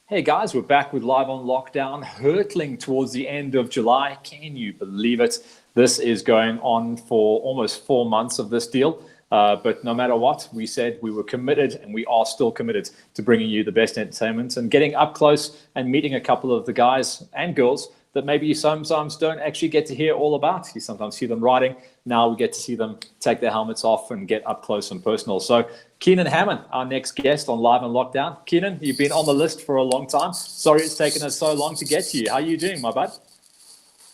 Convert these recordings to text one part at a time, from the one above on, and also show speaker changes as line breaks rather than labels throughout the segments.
Hey guys, we're back with Live on Lockdown, hurtling towards the end of July. Can you believe it? This is going on for almost 4 months of this deal. But no matter what, we said we were committed, and we are still committed to bringing you the best entertainment and getting up close and meeting a couple of the guys and girls that maybe you sometimes don't actually get to hear all about. You sometimes see them riding. Now we get to see them take their helmets off and get up close and personal. So Keenan Hammon, our next guest on Live on Lockdown. Keenan, you've been on the list for a long time. Sorry it's taken us so long to get to you. How are you doing, my bud?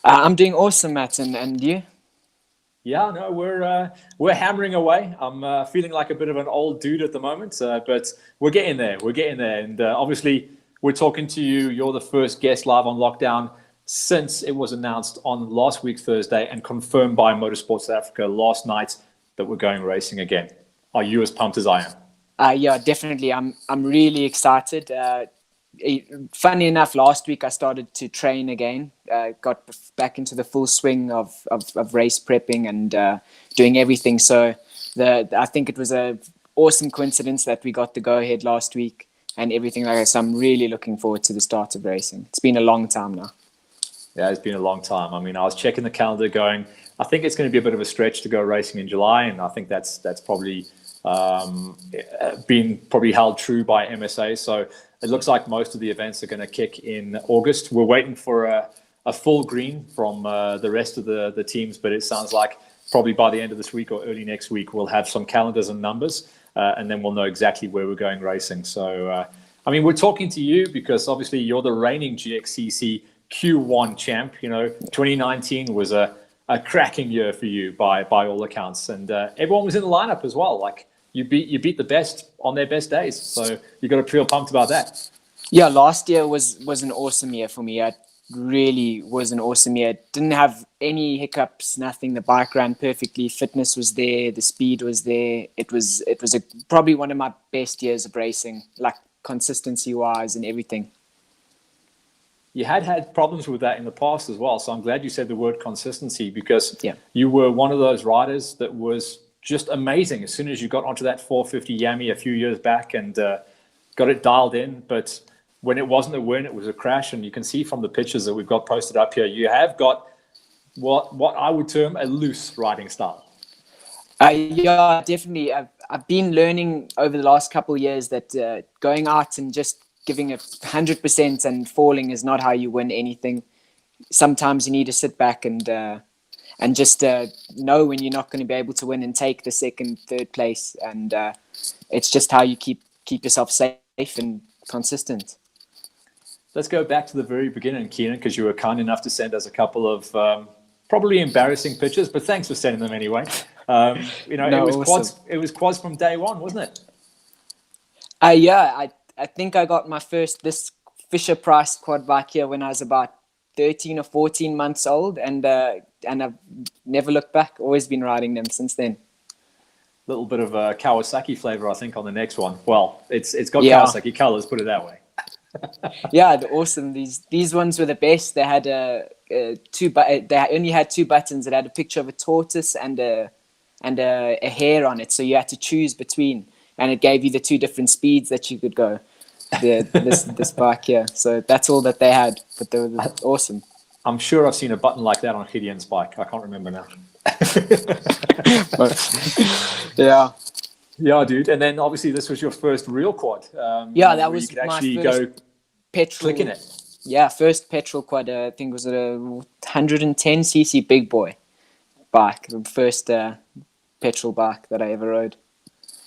I'm doing awesome, Matt, and you?
Yeah, no, we're hammering away. I'm feeling like a bit of an old dude at the moment, but we're getting there. We're getting there, and obviously we're talking to you. You're the first guest live on Lockdown since it was announced on last week Thursday and confirmed by Motorsport South Africa last night that we're going racing again. Are you as pumped as I am?
Yeah, definitely. I'm really excited. Funny enough, last week I started to train again. Got back into the full swing of race prepping and doing everything. So I think it was a awesome coincidence that we got the go ahead last week and everything like that. So I'm really looking forward to the start of racing. It's been a long time now.
Yeah, it's been a long time. I mean, I was checking the calendar going, I think it's going to be a bit of a stretch to go racing in July. And I think that's probably been held true by MSA. So it looks like most of the events are going to kick in August. We're waiting for a full green from the rest of the teams, but it sounds like probably by the end of this week or early next week, we'll have some calendars and numbers, and then we'll know exactly where we're going racing. So, I mean, we're talking to you because obviously you're the reigning GXCC Q1 champ. You know, 2019 was a cracking year for you by all accounts, and everyone was in the lineup as well. Like you beat the best on their best days, so you got to feel pumped about that.
Yeah, last year was an awesome year for me. It really was an awesome year. Didn't have any hiccups, nothing. The bike ran perfectly. Fitness was there. The speed was there. It was probably one of my best years of racing, like consistency wise and everything.
You had problems with that in the past as well. So I'm glad you said the word consistency, because
Yeah.
you were one of those riders that was just amazing as soon as you got onto that 450 Yami a few years back and got it dialed in. But when it wasn't a win, it was a crash. And you can see from the pictures that we've got posted up here, you have got what I would term a loose riding style.
Yeah, definitely. I've been learning over the last couple of years that going out and just giving it 100% and falling is not how you win anything. Sometimes you need to sit back and just know when you're not going to be able to win and take the second, third place. And it's just how you keep yourself safe and consistent.
Let's go back to the very beginning, Keenan, because you were kind enough to send us a couple of probably embarrassing pictures, but thanks for sending them anyway. You know,
No,
it was
awesome.
quads. It was quads from day one, wasn't it?
Yeah, I think I got my first this Fisher Price quad bike here when I was about 13 or 14 months old, and I've never looked back. Always been riding them since then.
Little bit of a Kawasaki flavor, I think, on the next one. Well, it's got
Yeah.
Kawasaki colors, put it that way.
Yeah, they're awesome. These ones were the best. They had they only had two buttons. It had a picture of a tortoise and a hare on it, so you had to choose between, and it gave you the two different speeds that you could go. This bike here. So that's all that they had, but they were awesome.
I'm sure I've seen a button like that on Gideon's bike. I can't remember now.
Yeah.
Yeah, dude. And then obviously this was your first real quad.
Yeah, that
where
was
you could
my
actually
first
go
petrol.
click in it.
Yeah, first petrol quad. I think was a 110cc big boy bike. The first petrol bike that I ever rode.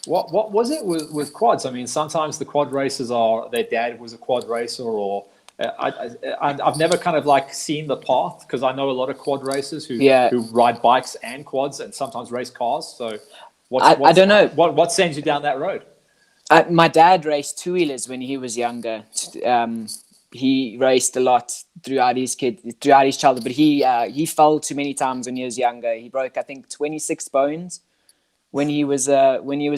What was it with quads? I mean, sometimes the quad racers are their dad was a quad racer, or I've never kind of like seen the path, because I know a lot of quad racers who ride bikes and quads and sometimes race cars. So
I don't know
what sends you down that road.
My dad raced two-wheelers when he was younger. He raced a lot throughout his childhood, but he fell too many times when he was younger. He broke, I think, 26 bones when he was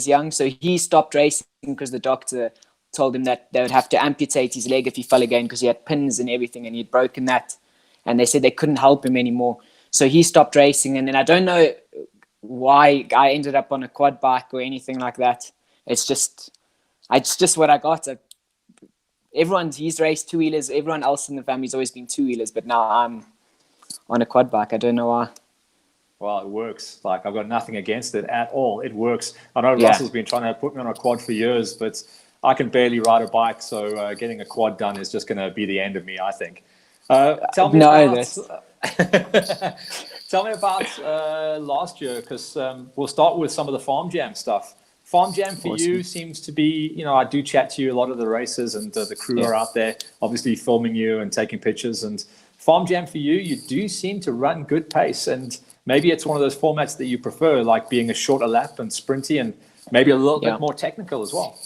young. So he stopped racing because the doctor told him that they would have to amputate his leg if he fell again, because he had pins and everything and he'd broken that. And they said they couldn't help him anymore. So he stopped racing. And then I don't know why I ended up on a quad bike or anything like that. It's just what I got. he's raced two-wheelers. Everyone else in the family's always been two-wheelers, but now I'm on a quad bike. I don't know why.
Well, it works. Like, I've got nothing against it at all. It works. I know
Yeah.
Russell's been trying to put me on a quad for years, but I can barely ride a bike, so getting a quad done is just going to be the end of me, I think. Tell me about last year, because we'll start with some of the Farm Jam stuff. Farm Jam for you seems to be, you know, I do chat to you a lot of the races, and the crew are out there obviously filming you and taking pictures. And Farm Jam for you, you do seem to run good pace, and maybe it's one of those formats that you prefer, like being a shorter lap and sprinty, and maybe a little bit more technical as well.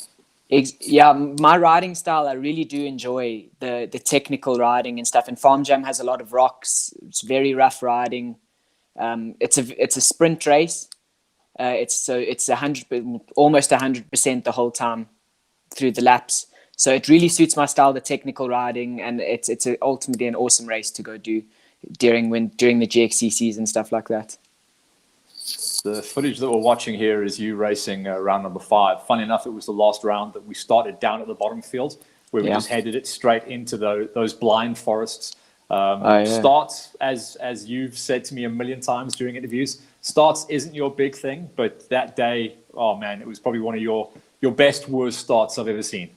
Yeah, my riding style, I really do enjoy the technical riding and stuff. And Farm Jam has a lot of rocks. It's very rough riding. It's a sprint race. It's almost 100% the whole time through the laps. So it really suits my style, the technical riding, and it's ultimately an awesome race to go do during the GXCCs and stuff like that.
The footage that we're watching here is you racing round number 5. Funny enough, it was the last round that we started down at the bottom field, where we just headed it straight into those blind forests. Starts, as you've said to me a million times during interviews, starts isn't your big thing, but that day, oh man, it was probably one of your best, worst starts I've ever seen.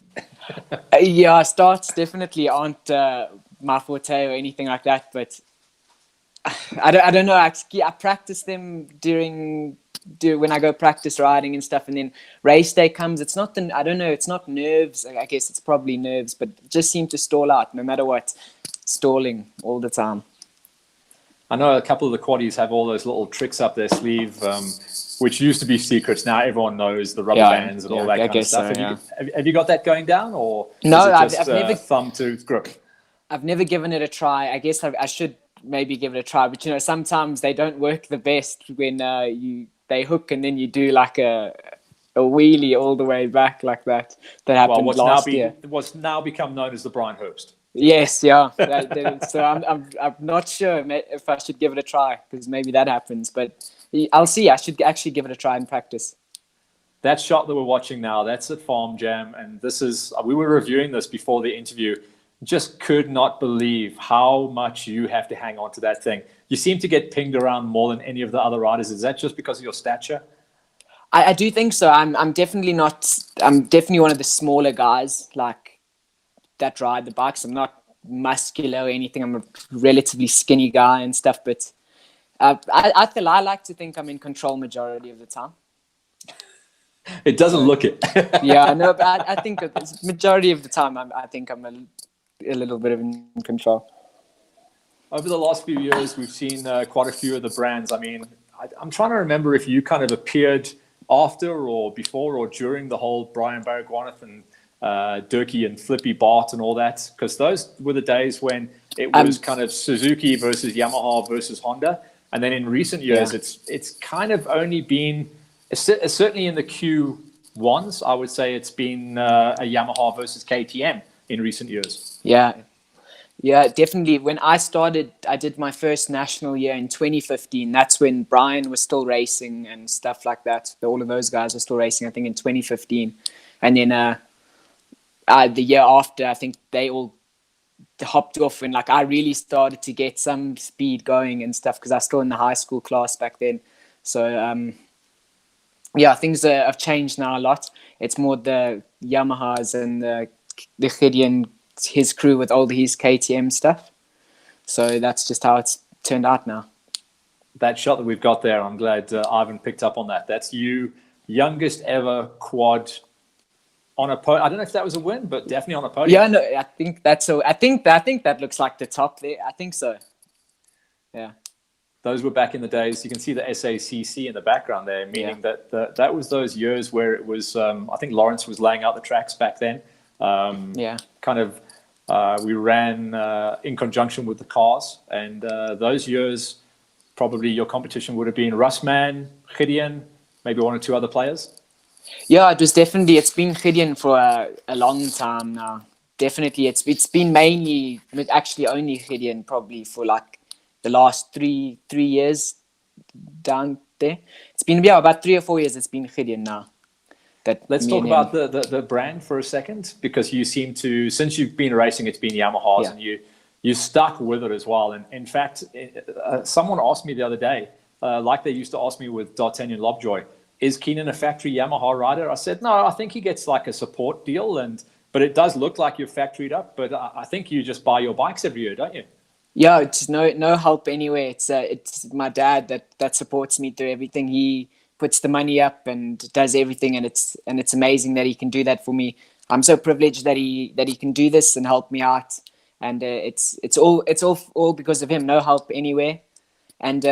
Yeah, starts definitely aren't my forte or anything like that, but I don't know. I practice them when I go practice riding and stuff, and then race day comes. It's not I don't know. It's not nerves. I guess it's probably nerves, but just seem to stall out no matter what. Stalling all the time.
I know a couple of the quaddies have all those little tricks up their sleeve, which used to be secrets. Now everyone knows the rubber bands and all that kind of stuff.
So,
have you got that going down, or
no?
Is it just I've never thumb to grip.
I've never given it a try. I guess I should maybe give it a try, but you know, sometimes they don't work the best when they hook and then you do like a wheelie all the way back like that. That happened last year.
What's now become known as the Brian Herbst.
Yes, yeah. So I'm not sure if I should give it a try, because maybe that happens, but I'll see. I should actually give it a try in practice.
That shot that we're watching now, that's at Farm Jam, and we were reviewing this before the interview. Just could not believe how much you have to hang on to that thing. You seem to get pinged around more than any of the other riders. Is that just because of your stature?
I do think so. I'm definitely one of the smaller guys like that ride the bikes. I'm not muscular or anything. I'm a relatively skinny guy and stuff, but I like to think I'm in control majority of the time.
It doesn't look it.
Yeah, no, but I think majority of the time I think I'm a little bit in control.
Over the last few years, we've seen quite a few of the brands. I mean, I'm trying to remember if you kind of appeared after or before or during the whole Brian Baragwanath and Durkee and Flippy Bart and all that, because those were the days when it was kind of Suzuki versus Yamaha versus Honda. And then in recent years, it's kind of only been, certainly in the Q1s, I would say it's been a Yamaha versus KTM in recent years.
Yeah, definitely. When I started, I did my first national year in 2015. That's when Brian was still racing and stuff like that. All of those guys were still racing, I think, in 2015. And then the year after, I think they all hopped off when I really started to get some speed going and stuff, because I was still in the high school class back then. So, things have changed now a lot. It's more the Yamahas and the Gideon, his crew with all his KTM stuff. So that's just how it's turned out now.
That shot that we've got there, I'm glad Ivan picked up on that. That's you, youngest ever quad on a podium. I don't know if that was a win, but definitely on a podium.
Yeah, no, I think that's so. I think that looks like the top there. I think so. Yeah.
Those were back in the days. You can see the SACC in the background there, meaning that was those years where it was. I think Lawrence was laying out the tracks back then. We ran in conjunction with the cars, and those years probably your competition would have been Russman, Gideon, maybe one or two other players.
Yeah, it's been Gideon for a long time now. Definitely, it's been mainly, actually only Gideon probably for the last three years down there. It's been about 3 or 4 years. It's been Gideon now.
Let's
me
talk
and
about
him.
the brand for a second, because you seem to, since you've been racing, it's been Yamahas,
Yeah.
and you stuck with it as well. And in fact, someone asked me the other day, like they used to ask me with D'Artagnan Lobjoy, is Keenan a factory Yamaha rider? I said, no, I think he gets like a support deal, but it does look like you're factoried up. But I think you just buy your bikes every year, don't you?
Yeah, it's no help anywhere. It's my dad that supports me through everything. He puts the money up and does everything, and it's amazing that he can do that for me. I'm so privileged that he can do this and help me out, and it's all because of him. No help anywhere, and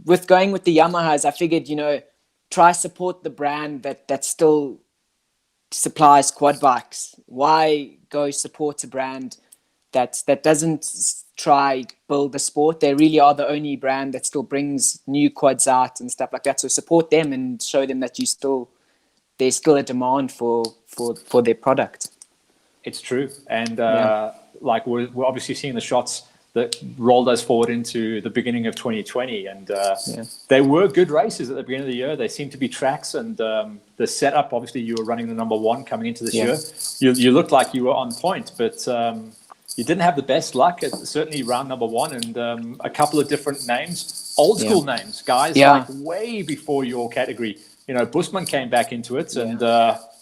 with going with the Yamahas, I figured try support the brand that still supplies quad bikes. Why go support a brand that doesn't try build the sport? They really are the only brand that still brings new quads out and stuff like that. So support them and show them that there's still a demand for their product.
It's true. And
Yeah.
like we're obviously seeing the shots that rolled us forward into the beginning of 2020. And they were good races at the beginning of the year. They seemed to be tracks. And the setup, obviously, you were running the number one coming into this year. You looked like you were on point, but you didn't have the best luck at certainly round number one. And a couple of different names, old school names, guys like way before your category. Busman came back into it and,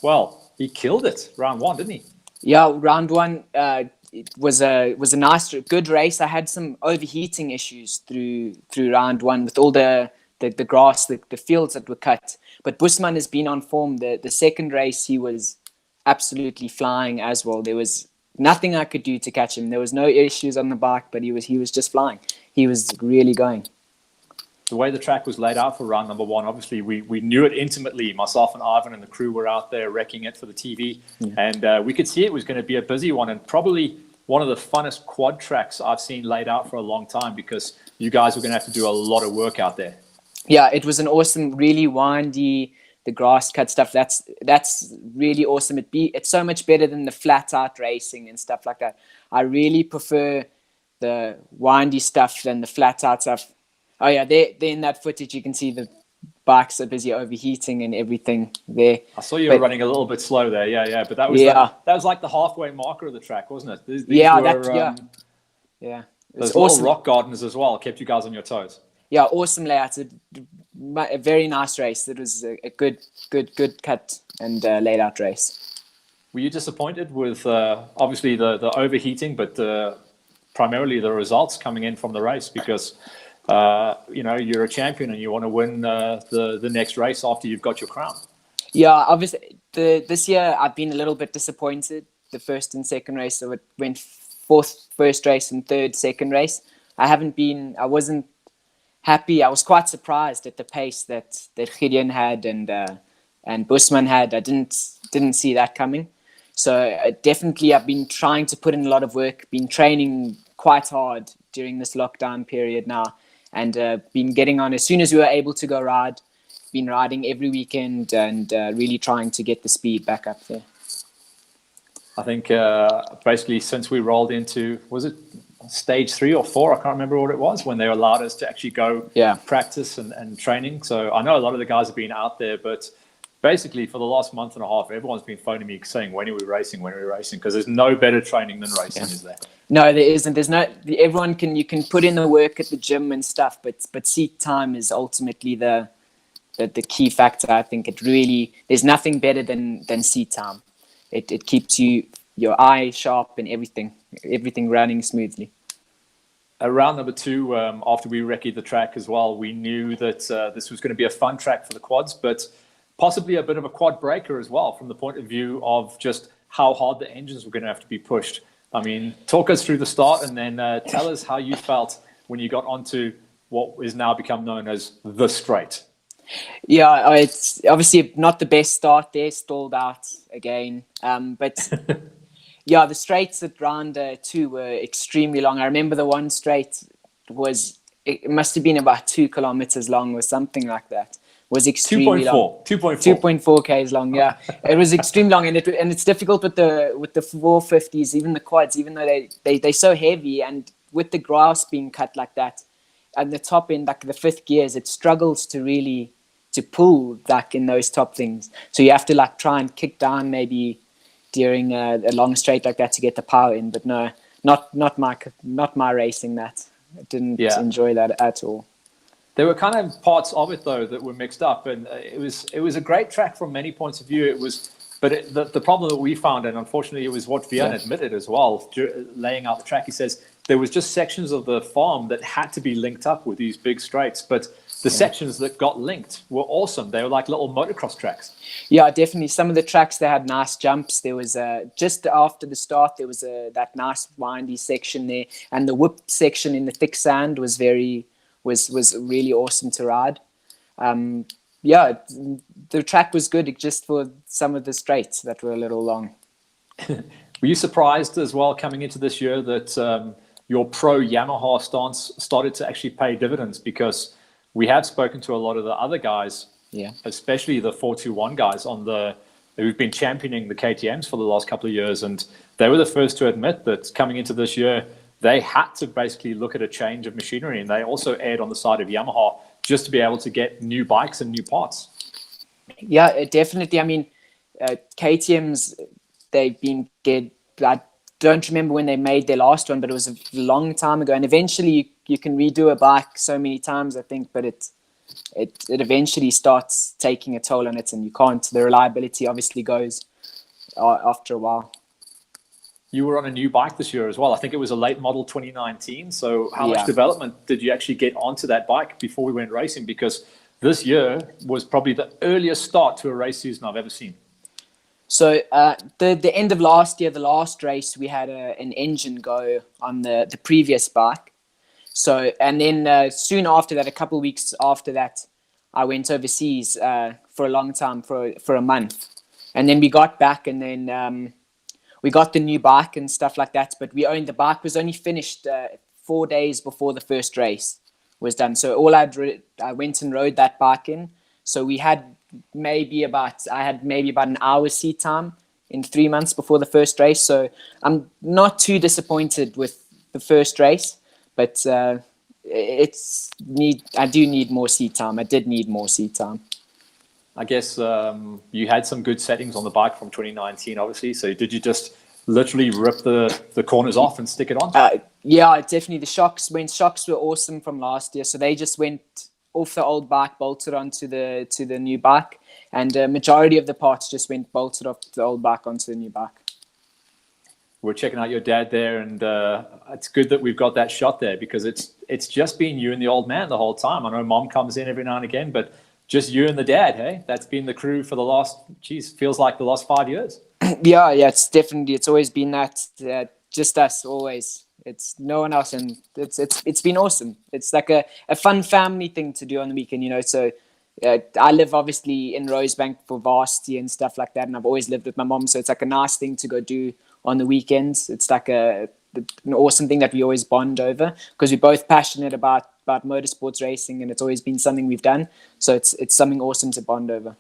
well, he killed it round one, didn't he?
Yeah, round one it was a nice, good race. I had some overheating issues through round one with all the grass, the fields that were cut. But Busman has been on form. The second race, he was absolutely flying as well. There was nothing I could do to catch him. There was no issues on the bike, but he was just flying. He was really going.
The way the track was laid out for round number one, obviously we knew it intimately. Myself and Ivan and the crew were out there wrecking it for the TV, and we could see it was going to be a busy one, and probably one of the funnest quad tracks I've seen laid out for a long time, because you guys were going to have to do a lot of work out there.
Yeah, it was an awesome, really windy, the grass cut stuff. That's really awesome. It's so much better than the flat out racing and stuff like that. I really prefer the windy stuff than the flat out stuff. Oh yeah, there in that footage you can see the bikes are busy overheating and everything there.
I saw you were running a little bit slow there, yeah. But that was that was like the halfway marker of the track, wasn't it? These
yeah.
Those
awesome.
little rock gardens as well kept you guys on your toes.
Yeah, awesome layout. A very nice race. It was a good cut and laid out race.
Were you disappointed with obviously the overheating, but primarily the results coming in from the race? Because you're a champion and you want to win the next race after you've got your crown. Yeah,
obviously this year I've been a little bit disappointed. The first and second race, so it went fourth first race and third second race. I wasn't happy. I was quite surprised at the pace that Gideon had and Busman had. I didn't see that coming. So definitely I've been trying to put in a lot of work, been training quite hard during this lockdown period now, and been getting on as soon as we were able to go ride. Been riding every weekend and really trying to get the speed back up there.
I think basically since we rolled into, was it stage 3 or 4? I can't remember what it was, when they allowed us to actually go practice and training. So I know a lot of the guys have been out there, but basically for the last month and a half, everyone's been phoning me saying, when are we racing, because there's no better training than racing, is there?
No, there isn't. There's no. You can put in the work at the gym and stuff, but seat time is ultimately the key factor. I think there's nothing better than seat time. It keeps your eye sharp and everything running smoothly.
Round number 2, after we recce'd the track as well, we knew that this was going to be a fun track for the quads, but possibly a bit of a quad breaker as well, from the point of view of just how hard the engines were going to have to be pushed. I mean, talk us through the start, and then tell us how you felt when you got onto what is now become known as the straight.
Yeah, it's obviously not the best start there, stalled out again. But yeah, the straights at round 2 were extremely long. I remember the one straight it must have been about 2 kilometers long or something like that. Was extremely long. 2.4 k's long. Yeah, it was extremely long, and it's difficult with the 450s, even the quads, even though they're so heavy, and with the grass being cut like that, and the top end, like the 5th gears, it struggles to really to pull like in those top things. So you have to like try and kick down maybe during a long straight like that to get the power in. But no, not my racing that. I didn't enjoy that at all.
There were kind of parts of it though that were mixed up, and it was a great track from many points of view. It was, but the problem that we found, and unfortunately it was what Vian admitted as well, laying out the track. He says there was just sections of the farm that had to be linked up with these big straights, but the sections that got linked were awesome. They were like little motocross tracks.
Yeah, definitely. Some of the tracks, they had nice jumps. There was just after the start, there was that nice windy section there, and the whip section in the thick sand was really awesome to ride. Yeah, the track was good just for some of the straights that were a little long.
Were you surprised as well coming into this year that your pro Yamaha stance started to actually pay dividends? Because we have spoken to a lot of the other guys, especially the 421 guys who've been championing the KTMs for the last couple of years, and they were the first to admit that coming into this year, they had to basically look at a change of machinery, and they also aired on the side of Yamaha just to be able to get new bikes and new parts.
Yeah, definitely. I mean, KTMs, they've been good. I don't remember when they made their last one, but it was a long time ago. And eventually you can redo a bike so many times, I think, but it eventually starts taking a toll on it, and you can't. The reliability obviously goes after a while.
You were on a new bike this year as well. I think it was a late model 2019. So how much development did you actually get onto that bike before we went racing? Because this year was probably the earliest start to a race season I've ever seen.
So the end of last year, the last race, we had an engine go on the previous bike. So, and then soon after that, a couple of weeks after that, I went overseas for a long time, for a month. And then we got back, and then we got the new bike and stuff like that. But the bike was only finished 4 days before the first race was done. So I went and rode that bike in. So I had maybe about an hour's seat time in 3 months before the first race. So I'm not too disappointed with the first race, but I do need more seat time. I did need more seat time.
I guess you had some good settings on the bike from 2019, obviously. So did you just literally rip the corners off and stick it on?
Yeah, definitely. The shocks were awesome from last year. So they just went off the old bike, bolted onto the new bike, and majority of the parts just went bolted off the old bike onto the new bike.
We're checking out your dad there, and it's good that we've got that shot there, because it's just been you and the old man the whole time. I know mom comes in every now and again, but just you and the dad, hey? That's been the crew for the last, feels like the last 5 years.
Yeah, it's always been that, just us always. It's no one else, and it's been awesome. It's like a fun family thing to do on the weekend, you know. So I live obviously in Rosebank for varsity and stuff like that, and I've always lived with my mom, so it's like a nice thing to go do on the weekends. It's like an awesome thing that we always bond over, because we're both passionate about motorsports racing, and it's always been something we've done. So it's something awesome to bond over.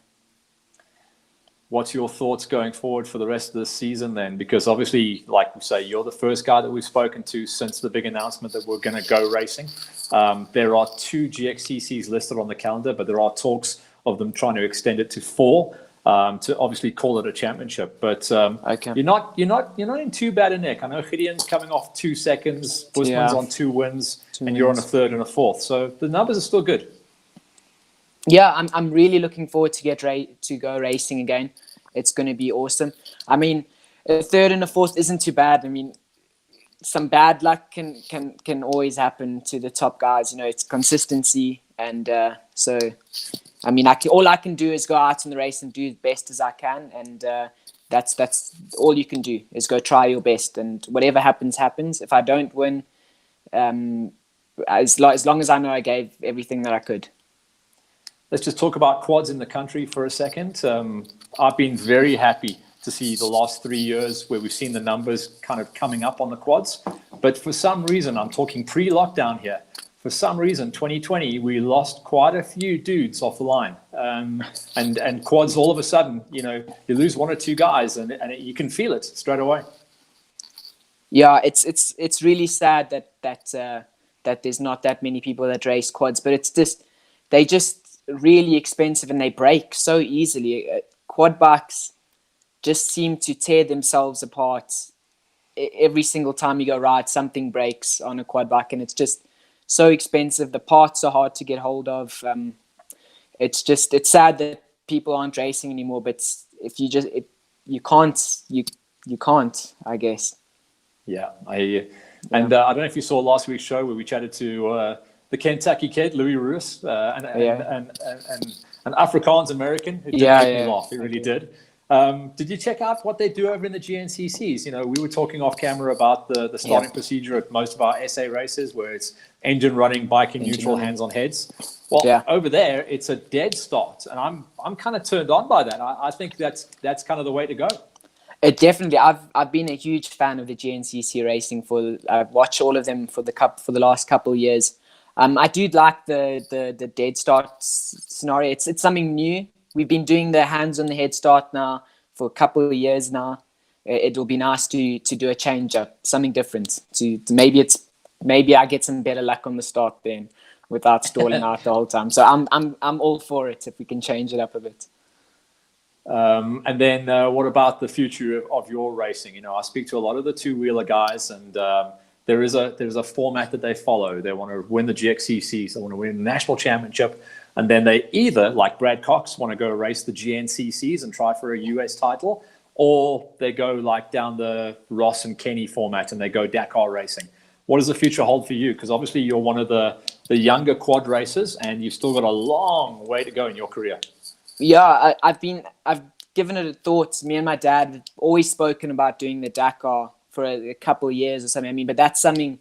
What's your thoughts going forward for the rest of the season then? Because obviously, like we say, you're the first guy that we've spoken to since the big announcement that we're going to go racing. There are 2 GXCCs listed on the calendar, but there are talks of them trying to extend it to 4 to obviously call it a championship. But
okay.
You're not in too bad a nick. I know Gideon's coming off 2 seconds, Busman's on 2 wins, and you're on a 3rd and a 4th. So the numbers are still good.
Yeah, I'm really looking forward to go racing again. It's going to be awesome. I mean, a 3rd and a 4th isn't too bad. I mean, some bad luck can always happen to the top guys. You know, it's consistency, and so I mean, all I can do is go out in the race and do the best as I can, and that's all you can do, is go try your best, and whatever happens, happens. If I don't win, as long as I know I gave everything that I could.
Let's just talk about quads in the country for a second. I've been very happy to see the last 3 years where we've seen the numbers kind of coming up on the quads. But for some reason, I'm talking pre-lockdown here, for some reason, 2020, we lost quite a few dudes off the line. And quads, all of a sudden, you know, you lose 1 or 2 guys and you can feel it straight away.
Yeah, it's really sad that there's not that many people that race quads, but it's just, really expensive and they break so easily. Quad bikes just seem to tear themselves apart every single time you go ride. Something breaks on a quad bike, and it's just so expensive. The parts are hard to get hold of. It's sad that people aren't racing anymore. But if you just you can't, I guess.
Yeah, I hear you. And I don't know if you saw last week's show where we chatted to the Kentucky kid, Louis Roos, an Afrikaans American who did make me laugh. He really did. Did you check out what they do over in the GNCCs? You know, we were talking off camera about the starting procedure at most of our SA races where it's engine running, bike in neutral, hands on heads. Well, over there, it's a dead start. And I'm kind of turned on by that. I think that's kind of the way to go.
Definitely, I've been a huge fan of the GNCC racing. I've watched all of them for the last couple of years. I do like the dead start scenario. It's something new. We've been doing the hands on the head start now for a couple of years now. It will be nice to do a change up, something different. To maybe I get some better luck on the start then, without stalling out the whole time. So I'm all for it if we can change it up a bit.
And then what about the future of your racing? You know, I speak to a lot of the two-wheeler guys, and there is a format that they follow. They want to win the GXCC, they want to win the national championship, and then they either, like Brad Cox, want to go race the GNCCs and try for a US title, or they go like down the Ross and Kenny format and they go Dakar racing. What does the future hold for you? Because obviously you're one of the younger quad racers, and you've still got a long way to go in your career.
Yeah, I've given it a thought. Me and my dad have always spoken about doing the Dakar for a couple of years or something. I mean, but that's something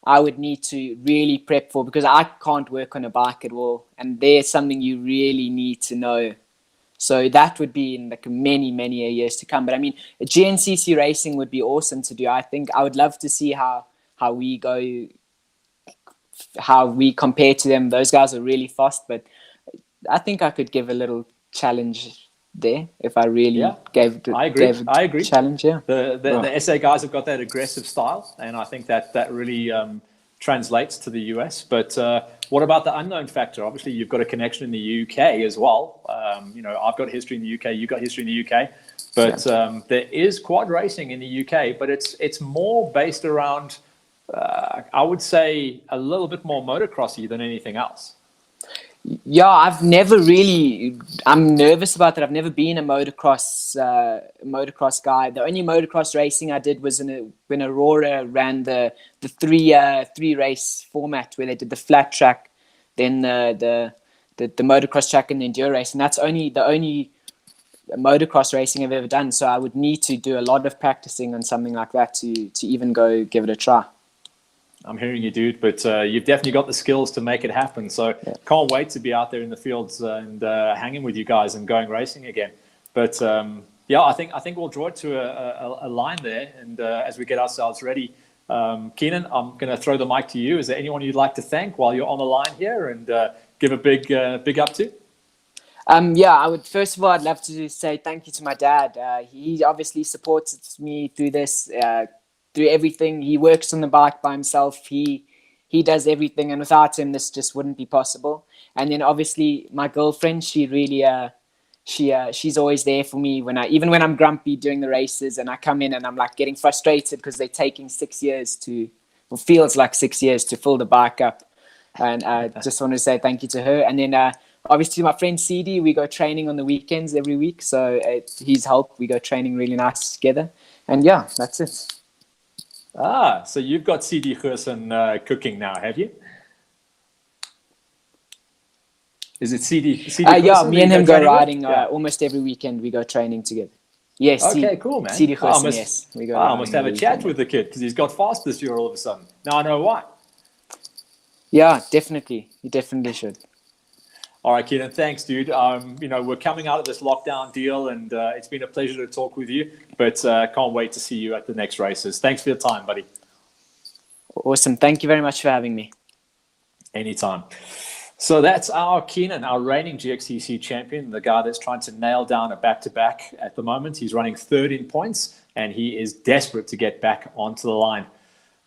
I would need to really prep for because I can't work on a bike at all. And there's something you really need to know. So that would be in like many, many years to come. But I mean, GNCC racing would be awesome to do. I think I would love to see how we go, how we compare to them. Those guys are really fast, but I think I could give a little challenge there if I really gave a challenge. Yeah,
the SA guys have got that aggressive style, and I think that really translates to the US. But what about the unknown factor? Obviously, you've got a connection in the UK as well. You know, I've got history in the UK. You've got history in the UK. But there is quad racing in the UK, but it's more based around, I would say, a little bit more motocrossy than anything else.
Yeah, I'm nervous about that. I've never been a motocross guy. The only motocross racing I did was when Aurora ran the three race format where they did the flat track, then the motocross track and the enduro race, and that's the only motocross racing I've ever done. So I would need to do a lot of practicing on something like that to even go give it a try.
I'm hearing you, dude, but you've definitely got the skills to make it happen. So can't wait to be out there in the fields and hanging with you guys and going racing again. But I think we'll draw it to a line there. And as we get ourselves ready, Keenan, I'm going to throw the mic to you. Is there anyone you'd like to thank while you're on the line here and give a big up to?
I would. First of all, I'd love to say thank you to my dad. He obviously supports me through this. Through everything. He works on the bike by himself. He does everything, and without him, this just wouldn't be possible. And then obviously my girlfriend, she really she's always there for me even when I'm grumpy doing the races, and I come in and I'm like getting frustrated because they're taking 6 years feels like 6 years to fill the bike up. And I just want to say thank you to her. And then obviously my friend CD, we go training on the weekends every week. So his help, we go training really nice together. And yeah, that's it.
So you've got CD Gerson cooking now, have you? Is it CD Gerson?
Me and him go riding almost every weekend. We go training together. Yes.
Okay, cool, man.
CD Gerson, yes. We go
I must have a chat with the kid because he's got fast this year all of a sudden. Now I know why.
Yeah, definitely. You definitely should.
All right, Keenan, thanks, dude. We're coming out of this lockdown deal, and it's been a pleasure to talk with you, but can't wait to see you at the next races. Thanks for your time, buddy.
Awesome. Thank you very much for having me.
Anytime. So that's our Keenan, our reigning GXCC champion, the guy that's trying to nail down a back-to-back at the moment. He's running third in points, and he is desperate to get back onto the line.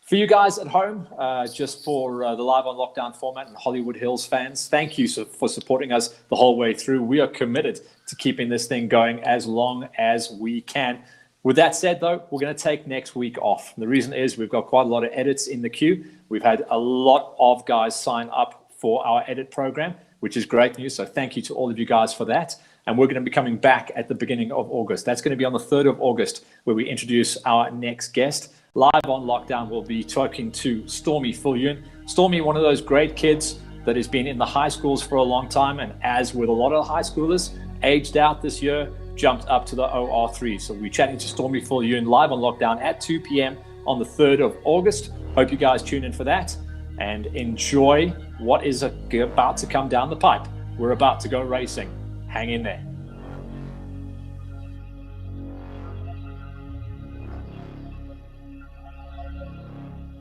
For you guys at home, just for the Live on Lockdown format and Hollywood Hills fans, thank you for supporting us the whole way through. We are committed to keeping this thing going as long as we can. With that said, though, we're going to take next week off. The reason is we've got quite a lot of edits in the queue. We've had a lot of guys sign up for our edit program, which is great news. So thank you to all of you guys for that. And we're going to be coming back at the beginning of August. That's going to be on the 3rd of August, where we introduce our next guest. Live on Lockdown, we'll be talking to Stormy Full-Yoon. Stormy, one of those great kids that has been in the high schools for a long time, and as with a lot of high schoolers, aged out this year, jumped up to the OR3. So we're chatting to Stormy Full-Yoon live on Lockdown at 2 p.m. on the 3rd of August. Hope you guys tune in for that and enjoy what is about to come down the pipe. We're about to go racing. Hang in there.